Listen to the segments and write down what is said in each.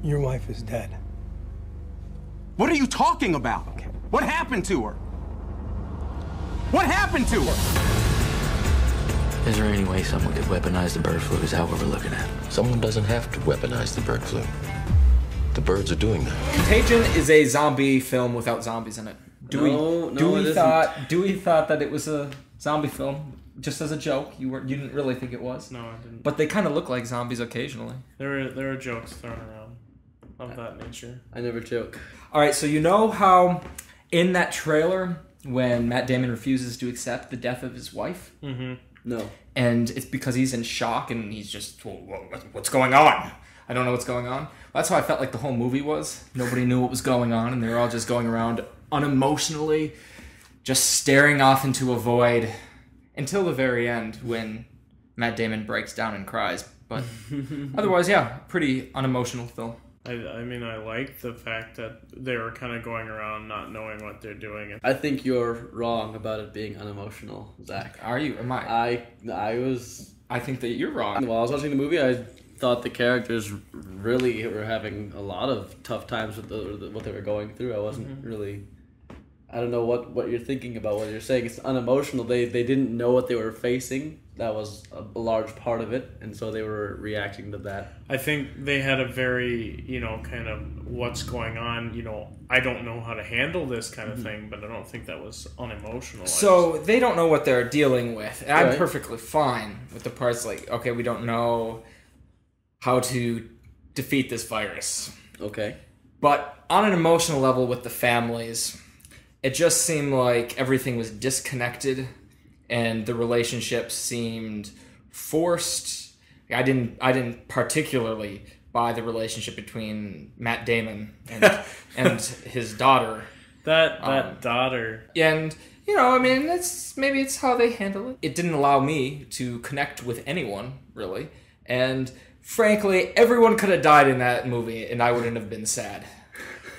Your wife is dead. What are you talking about? Okay. What happened to her? What happened to her? Is there any way someone could weaponize the bird flu? Is that what we're looking at? Someone doesn't have to weaponize the bird flu. The birds are doing that. Contagion is a zombie film without zombies in it. Dewey thought that it was a zombie film just as a joke. You didn't really think it was. No, I didn't. But they kind of look like zombies occasionally. There were jokes thrown around of that nature. I never joke. All right, so you know how in that trailer when Matt Damon refuses to accept the death of his wife? Mm-hmm. No. And it's because he's in shock and he's just, what's going on? I don't know what's going on. That's how I felt like the whole movie was. Nobody knew what was going on, and they were all just going around unemotionally, just staring off into a void until the very end when Matt Damon breaks down and cries. But otherwise, yeah, pretty unemotional film. I mean, I like the fact that they were kind of going around not knowing what they're doing. I think you're wrong about it being unemotional, Zach. Are you? Am I? I think that you're wrong. While I was watching the movie, I thought the characters really were having a lot of tough times with what they were going through. I wasn't really... I don't know what you're thinking about, what you're saying. It's unemotional. They didn't know what they were facing. That was a large part of it, and so they were reacting to that. I think they had a very, kind of what's going on, I don't know how to handle this kind of thing, but I don't think that was unemotional. So they don't know what they're dealing with. And I'm perfectly fine with the parts like, okay, we don't know how to defeat this virus. Okay. But on an emotional level with the families, it just seemed like everything was disconnected and the relationship seemed forced. I didn't particularly buy the relationship between Matt Damon and his daughter. That daughter. And I mean, maybe it's how they handle it. It didn't allow me to connect with anyone really, and frankly, everyone could have died in that movie, and I wouldn't have been sad.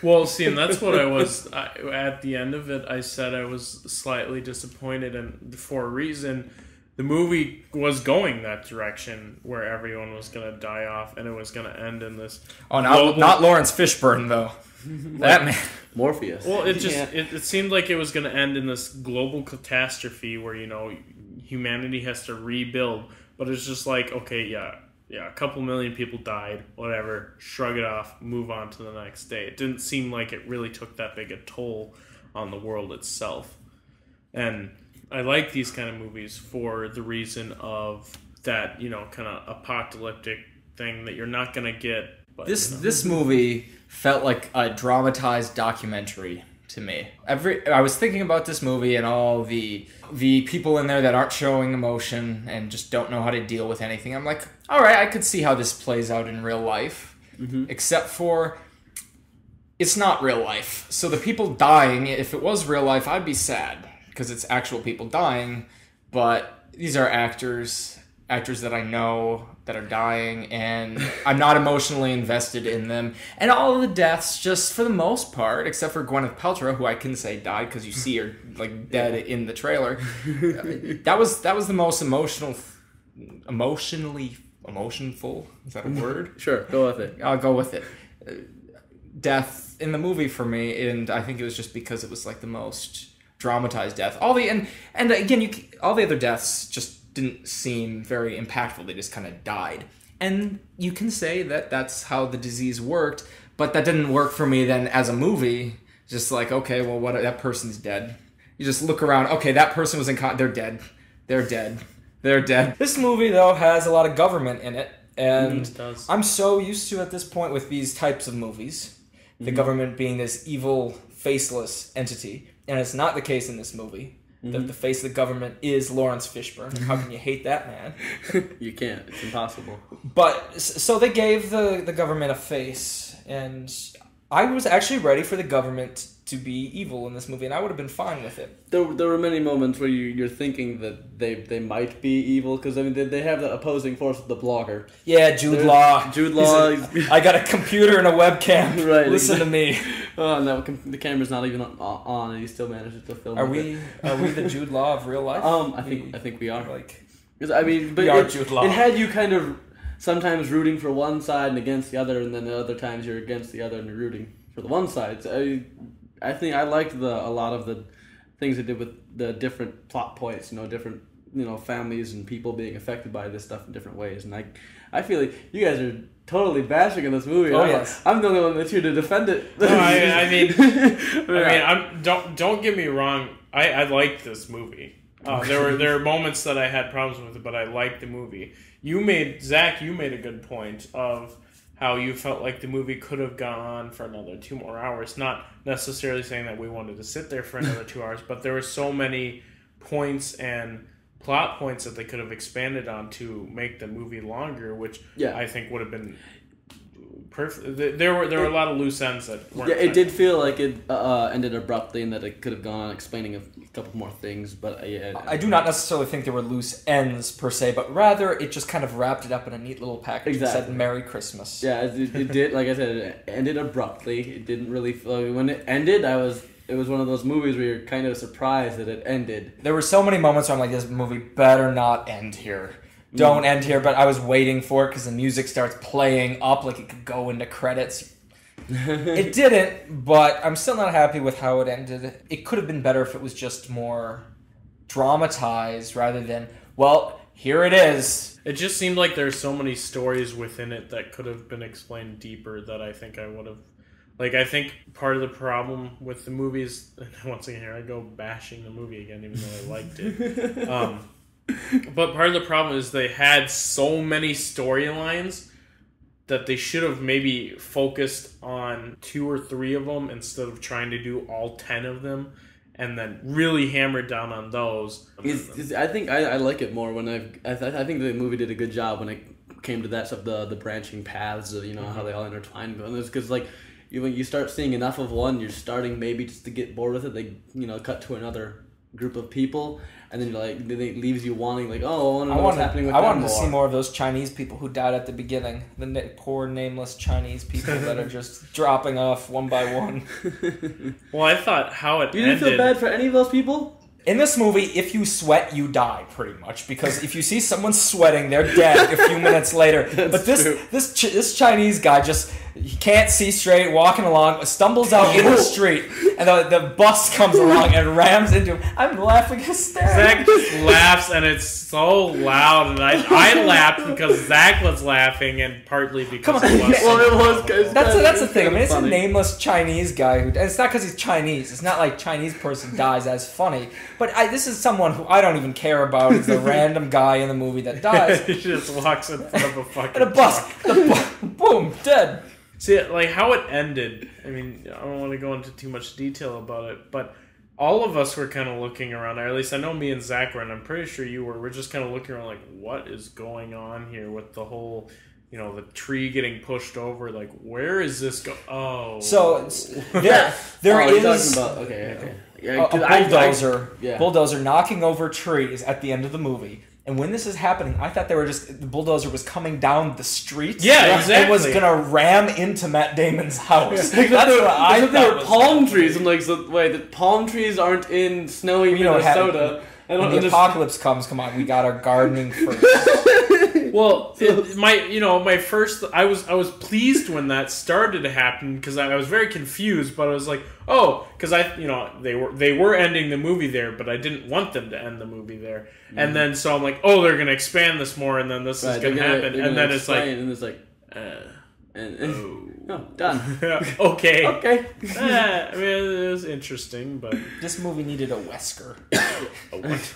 Well, see, and that's what I was... at the end of it, I said I was slightly disappointed, and for a reason, the movie was going that direction, where everyone was going to die off, and it was going to end in this... Oh, not Lawrence Fishburne, though. That man... Morpheus. Well, it seemed like it was going to end in this global catastrophe where, humanity has to rebuild, but it's just like, okay, yeah, a couple million people died, whatever, shrug it off, move on to the next day. It didn't seem like it really took that big a toll on the world itself. And I like these kind of movies for the reason of that, kind of apocalyptic thing that you're not going to get. But, this movie felt like a dramatized documentary to me. I was thinking about this movie and all the people in there that aren't showing emotion and just don't know how to deal with anything. I'm like, all right, I could see how this plays out in real life, except for it's not real life. So the people dying, if it was real life, I'd be sad because it's actual people dying. But these are actors that I know that are dying, and I'm not emotionally invested in them. And all of the deaths, just for the most part, except for Gwyneth Paltrow, who I can say died because you see her like dead in the trailer. That was the most emotionful. Is that a word? Sure, go with it. I'll go with it. Death in the movie for me, and I think it was just because it was like the most dramatized death. All the other deaths just didn't seem very impactful. They just kind of died. And you can say that that's how the disease worked, but that didn't work for me then as a movie. Just like, okay, well, that person's dead. You just look around, okay, that person was they're dead. They're dead. They're dead. This movie, though, has a lot of government in it, and it does. I'm so used to, at this point, with these types of movies, the government being this evil, faceless entity, and it's not the case in this movie. The face of the government is Lawrence Fishburne. How can you hate that man? You can't. It's impossible. But, so they gave the government a face, and I was actually ready for the government to be evil in this movie, and I would have been fine with it. There were many moments where you're thinking that they might be evil, because I mean they have the opposing force with the blogger. Yeah, Jude Law. Jude Law. I got a computer and a webcam. Right. Listen to me. Oh no, the camera's not even on, and he still manages to film. Are we the Jude Law of real life? I think we are. Like, I mean, but we are Jude Law. It had you kind of sometimes rooting for one side and against the other, and then the other times you're against the other and you're rooting for the one side. So I think I liked a lot of the things they did with the different plot points, different families and people being affected by this stuff in different ways. And I feel like you guys are totally bashing in this movie. Oh, yes. I'm the only one that's here to defend it. No, I mean, don't get me wrong. I liked this movie. There were moments that I had problems with it, but I liked the movie. Zach, you made a good point of how you felt like the movie could have gone on for another 2 more hours. Not necessarily saying that we wanted to sit there for another 2 hours, but there were so many points and plot points that they could have expanded on to make the movie longer, which I think would have been perfect. There were a lot of loose ends that weren't. Yeah, it did feel like it ended abruptly, and that it could have gone on explaining a couple more things. But I do not necessarily think there were loose ends per se, but rather it just kind of wrapped it up in a neat little package. Exactly. It said "Merry Christmas." Yeah, it did. Like I said, it ended abruptly. It didn't really. When it ended, it was one of those movies where you're kind of surprised that it ended. There were so many moments where I'm like, this movie better not end here. Don't end here, but I was waiting for it because the music starts playing up like it could go into credits. It didn't, but I'm still not happy with how it ended. It could have been better if it was just more dramatized rather than, well, here it is. It just seemed like there's so many stories within it that could have been explained deeper that I think I would have. Like, I think part of the problem with the movies, and once again here I go bashing the movie again even though I liked it. But part of the problem is they had so many storylines that they should have maybe focused on 2 or 3 of them instead of trying to do all 10 of them, and then really hammered down on those. I think I like it more when I think the movie did a good job when it came to that stuff, the branching paths of how they all intertwine. Because when you start seeing enough of one, you're starting maybe just to get bored with it. They cut to another group of people, and then then it leaves you wanting I want to know what's happening with them. I wanted to see more of those Chinese people who died at the beginning. The poor nameless Chinese people that are just dropping off one by one. Well, I thought how it You didn't feel bad for any of those people? In this movie, if you sweat, you die, pretty much. Because if you see someone sweating, they're dead a few minutes later. But this Chinese guy he can't see straight, walking along, stumbles out in the street, and the bus comes along and rams into him. I'm laughing hysterically. Zach just laughs, and it's so loud, and I laughed because Zach was laughing, and partly because it was. Well, it was. That's the thing. I mean, it's a nameless Chinese guy and it's not because he's Chinese. It's not like Chinese person dies as funny. But this is someone who I don't even care about. He's the random guy in the movie that dies. He just walks in front of a fucking and a bus. Boom, dead. See, like, how it ended, I mean, I don't want to go into too much detail about it, but all of us were kind of looking around, or at least I know me and Zach were, and I'm pretty sure you were. We're just kind of looking around like, what is going on here with the whole, the tree getting pushed over? Like, where is this go? Oh. So, there is okay. A bulldozer knocking over trees at the end of the movie. And when this is happening, I thought the bulldozer was coming down the street. Yeah, exactly. It was gonna ram into Matt Damon's house. That's what I thought. There were palm trees. I'm like, the palm trees aren't in snowy Minnesota. When the apocalypse comes, come on, we got our gardening first. Well, I was pleased when that started to happen because I was very confused, but I was like, because they were ending the movie there, but I didn't want them to end the movie there, and then so I'm like, they're gonna expand this more, and then this is gonna happen, and then it's like, done. Okay. Okay. I mean, it was interesting, but this movie needed a Wesker. A what?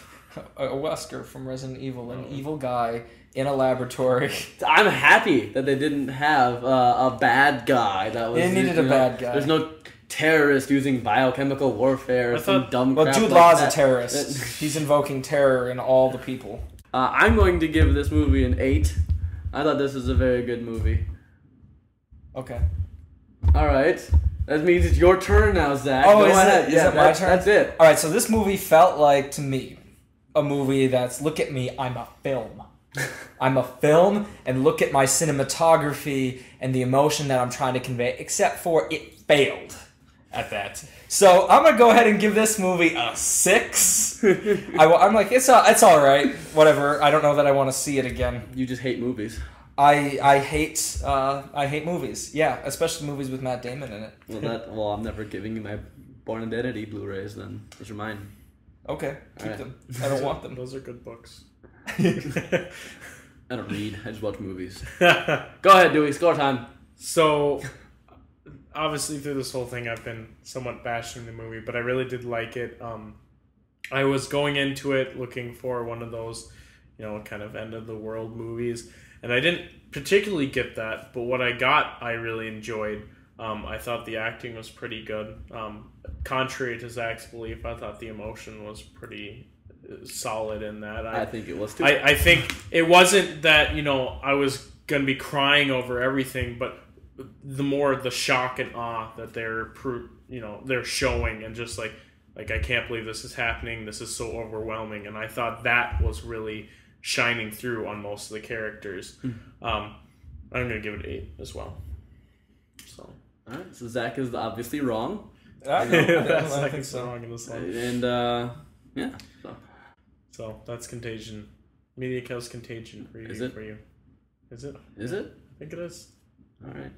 A Wesker from Resident Evil, an evil guy in a laboratory. I'm happy that they didn't have a bad guy. They needed a bad guy. There's no terrorist using biochemical warfare or some dumb crap. Well, Jude Law's a terrorist. He's invoking terror in all the people. I'm going to give this movie an 8. I thought this was a very good movie. Okay. All right. That means it's your turn now, Zach. Go ahead. Is it my turn? That's it. All right, so this movie felt like, to me, a movie that's, look at me, I'm a film. I'm a film, and look at my cinematography and the emotion that I'm trying to convey, except for it failed at that. So I'm going to go ahead and give this movie a 6. I'm like, it's all right, whatever. I don't know that I want to see it again. You just hate movies. I hate movies. Yeah, especially movies with Matt Damon in it. Well, I'm never giving you my Born Identity Blu-rays. Then those are mine. Okay, keep Alright. them. I don't want them. Those are good books. I don't read. I just watch movies. Go ahead, Dewey. Score time. So, obviously, through this whole thing, I've been somewhat bashing the movie, but I really did like it. I was going into it looking for one of those, kind of end of the world movies, and I didn't particularly get that. But what I got, I really enjoyed. I thought the acting was pretty good. Contrary to Zach's belief, I thought the emotion was pretty solid in that. I think it was too. I think it wasn't that I was gonna be crying over everything, but the more the shock and awe that they're showing, and just like I can't believe this is happening. This is so overwhelming, and I thought that was really shining through on most of the characters. I'm gonna give it 8 as well. So. All right, so Zach is obviously wrong. That's second so wrong in this one. And yeah. So that's Contagion. Media Kills Contagion for you. Is it? For you. Is it? Is it? I think it is. All right.